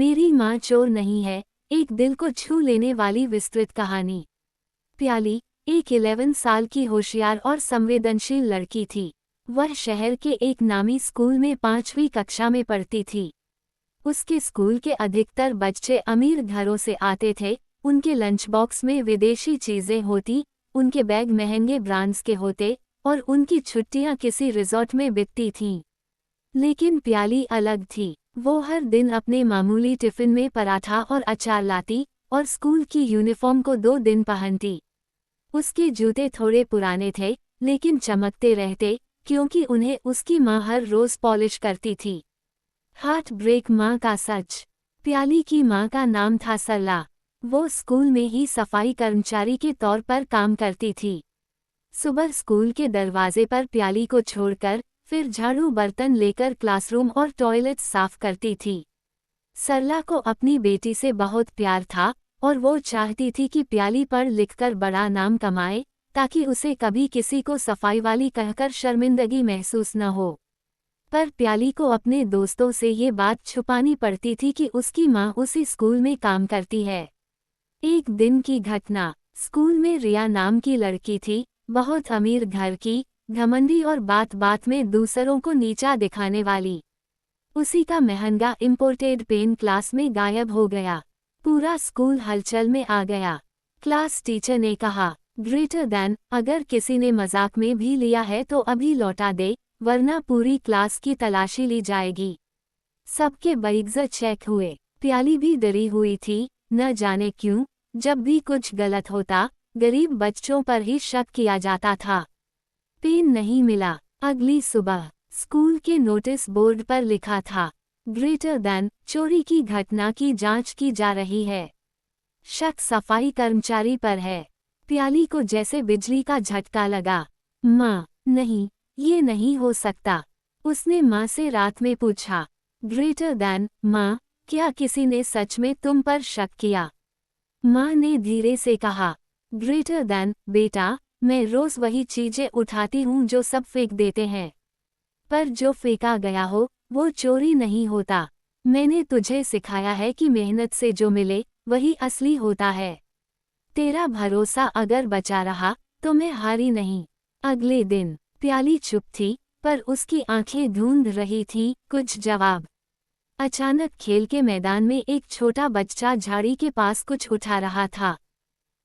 मेरी माँ चोर नहीं है, एक दिल को छू लेने वाली विस्तृत कहानी। प्याली एक 11 साल की होशियार और संवेदनशील लड़की थी। वह शहर के एक नामी स्कूल में 5वीं कक्षा में पढ़ती थी। उसके स्कूल के अधिकतर बच्चे अमीर घरों से आते थे। उनके लंच बॉक्स में विदेशी चीजें होती, उनके बैग महंगे ब्रांड्स के होते और उनकी छुट्टियां किसी रिजॉर्ट में बीतती थीं। लेकिन प्याली अलग थी। वो हर दिन अपने मामूली टिफिन में पराठा और अचार लाती और स्कूल की यूनिफॉर्म को 2 दिन पहनती। उसके जूते थोड़े पुराने थे, लेकिन चमकते रहते, क्योंकि उन्हें उसकी माँ हर रोज पॉलिश करती थी। हार्ट ब्रेक माँ का सच। प्याली की माँ का नाम था सरला। वो स्कूल में ही सफाई कर्मचारी के तौर पर काम करती थी। सुबह स्कूल के दरवाजे पर प्याली को छोड़कर फिर झाड़ू बर्तन लेकर क्लासरूम और टॉयलेट साफ करती थी। सरला को अपनी बेटी से बहुत प्यार था और वो चाहती थी कि प्याली पढ़ लिखकर बड़ा नाम कमाए, ताकि उसे कभी किसी को सफाई वाली कहकर शर्मिंदगी महसूस न हो। पर प्याली को अपने दोस्तों से ये बात छुपानी पड़ती थी कि उसकी माँ उसी स्कूल में काम करती है। एक दिन की घटना। स्कूल में रिया नाम की लड़की थी, बहुत अमीर घर की, घमंडी और बात बात में दूसरों को नीचा दिखाने वाली। उसी का महंगा इंपोर्टेड पेन क्लास में गायब हो गया। पूरा स्कूल हलचल में आ गया। क्लास टीचर ने कहा, ग्रेटर देन, अगर किसी ने मजाक में भी लिया है तो अभी लौटा दे, वरना पूरी क्लास की तलाशी ली जाएगी। सबके बैग्स चेक हुए। प्याली भी डरी हुई थी, न जाने क्यों, जब भी कुछ गलत होता, गरीब बच्चों पर ही शक किया जाता था। पेन नहीं मिला। अगली सुबह स्कूल के नोटिस बोर्ड पर लिखा था, ग्रेटर देन, चोरी की घटना की जांच की जा रही है। शक सफाई कर्मचारी पर है। प्याली को जैसे बिजली का झटका लगा। माँ, नहीं, ये नहीं हो सकता। उसने माँ से रात में पूछा, ग्रेटर देन, माँ, क्या किसी ने सच में तुम पर शक किया? माँ ने धीरे से कहा, ग्रेटर देन, बेटा, मैं रोज वही चीजें उठाती हूँ जो सब फेंक देते हैं। पर जो फेंका गया हो, वो चोरी नहीं होता। मैंने तुझे सिखाया है कि मेहनत से जो मिले, वही असली होता है। तेरा भरोसा अगर बचा रहा, तो मैं हारी नहीं। अगले दिन प्याली चुप थी, पर उसकी आंखें ढूंढ रही थी कुछ जवाब। अचानक खेल के मैदान में एक छोटा बच्चा झाड़ी के पास कुछ उठा रहा था।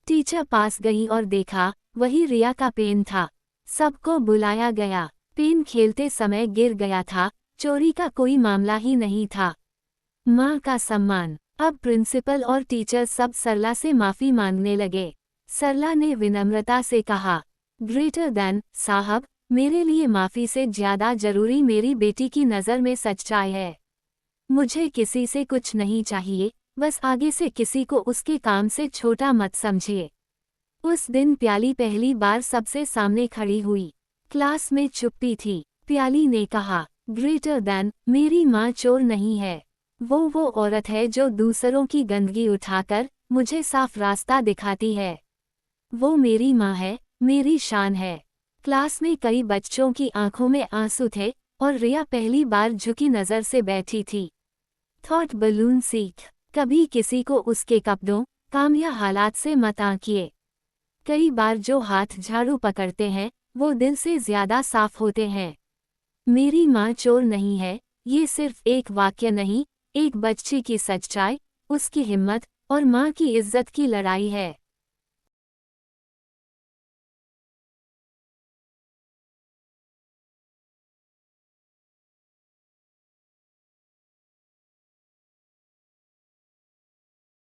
टीचर पास गई और देखा, वही रिया का पेन था। सबको बुलाया गया। पेन खेलते समय गिर गया था, चोरी का कोई मामला ही नहीं था। माँ का सम्मान। अब प्रिंसिपल और टीचर सब सरला से माफी मांगने लगे। सरला ने विनम्रता से कहा, ग्रेटर देन, साहब, मेरे लिए माफी से ज्यादा जरूरी मेरी बेटी की नज़र में सच्चाई है। मुझे किसी से कुछ नहीं चाहिए, बस आगे से किसी को उसके काम से छोटा मत समझिए। उस दिन प्याली पहली बार सबसे सामने खड़ी हुई। क्लास में चुप्पी थी। प्याली ने कहा, ग्रेटर देन, मेरी माँ चोर नहीं है। वो औरत है जो दूसरों की गंदगी उठाकर मुझे साफ रास्ता दिखाती है। वो मेरी माँ है, मेरी शान है। क्लास में कई बच्चों की आंखों में आंसू थे और रिया पहली बार झुकी नज़र से बैठी थी। थॉट बलून सीख। कभी किसी को उसके कपड़ों, काम या हालात से मत आंकिए। कई बार जो हाथ झाड़ू पकड़ते हैं, वो दिल से ज्यादा साफ होते हैं। मेरी माँ चोर नहीं है, ये सिर्फ एक वाक्य नहीं, एक बच्ची की सच्चाई, उसकी हिम्मत और माँ की इज्जत की लड़ाई है।